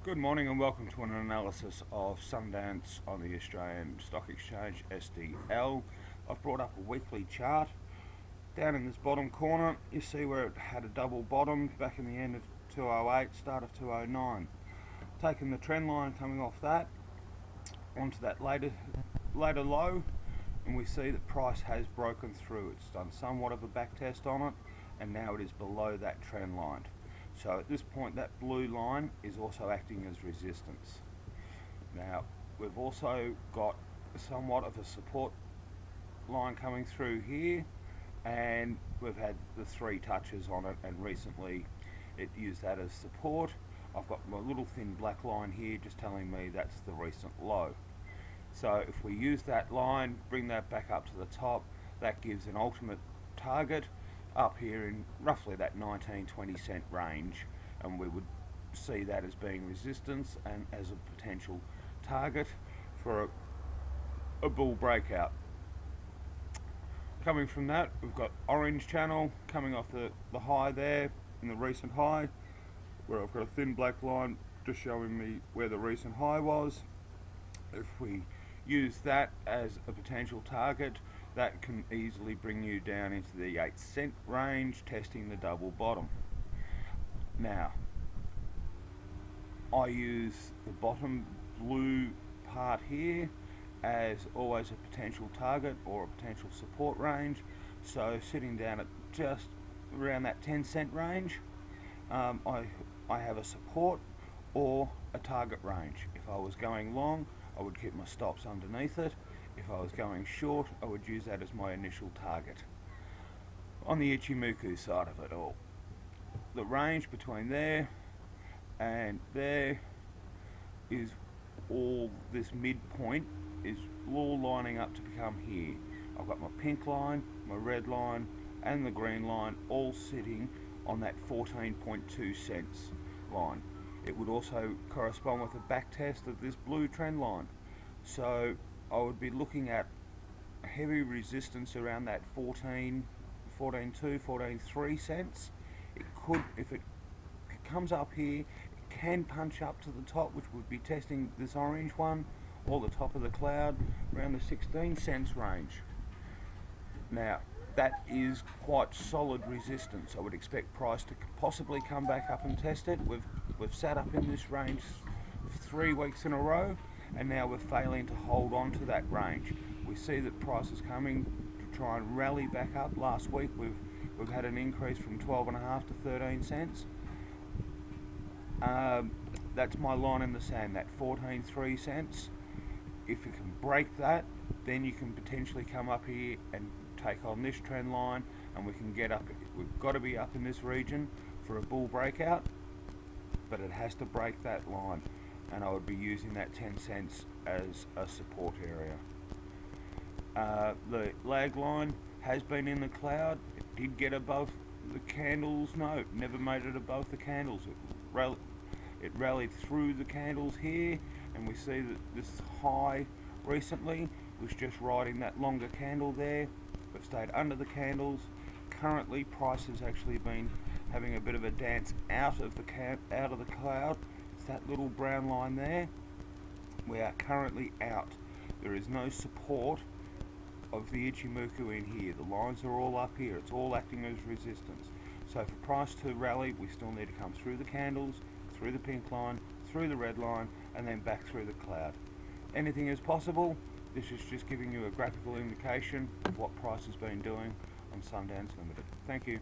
Good morning and welcome to an analysis of Sundance on the Australian Stock Exchange, SDL. I've brought up a weekly chart. Down in this bottom corner you see where it had a double bottom back in the end of 208, start of 209. Taking the trend line coming off that onto that later low, and we see that price has broken through. It's done somewhat of a back test on it, and now it is below that trend line. So at this point that blue line is also acting as resistance. Now we've also got somewhat of a support line coming through here, and we've had the three touches on it, and recently it used that as support. I've got my little thin black line here just telling me that's the recent low. So if we use that line, bring that back up to the top, that gives an ultimate target up here in roughly that 19-20 cent range, and we would see that as being resistance and as a potential target for a bull breakout. Coming from that, we've got orange channel coming off the high there in the recent high, where I've got a thin black line just showing me where the recent high was. If we use that as a potential target, that can easily bring you down into the 8 cent range, testing the double bottom. Now I use the bottom blue part here as always a potential target or a potential support range. So sitting down at just around that 10 cent range, I have a support or a target range. If I was going long, I would keep my stops underneath it. If I was going short, I would use that as my initial target. On the Ichimoku side of it all, the range between there and there is all this midpoint is all lining up to become here. I've got my pink line, my red line and the green line all sitting on that 14.2 cents line. It would also correspond with a back test of this blue trend line. So I would be looking at heavy resistance around that 14.2, 14.3 cents. It could, if it comes up here, it can punch up to the top, which would be testing this orange one, or the top of the cloud around the 16 cents range. Now that is quite solid resistance. I would expect price to possibly come back up and test it. We've sat up in this range 3 weeks in a row, and now we're failing to hold on to that range. We see that price is coming to try and rally back up. Last week we've had an increase from 12.5 to 13 cents. That's my line in the sand, that 14.3 cents. If you can break that, then you can potentially come up here and take on this trend line, and we can get up. We've got to be up in this region for a bull breakout, but it has to break that line, and I would be using that 10 cents as a support area. The lag line has been in the cloud. It did get above the candles. No, it never made it above the candles. It rallied through the candles here, and we see that this high recently was just riding that longer candle there. We've stayed under the candles. Currently price has actually been having a bit of a dance out of the cloud. It's that little brown line there. We are currently out. There is no support of the Ichimoku in here. The lines are all up here. It's all acting as resistance. So for price to rally, we still need to come through the candles, through the pink line, through the red line, and then back through the cloud. Anything is possible. This is just giving you a graphical indication of what price has been doing on Sundance Limited. Thank you.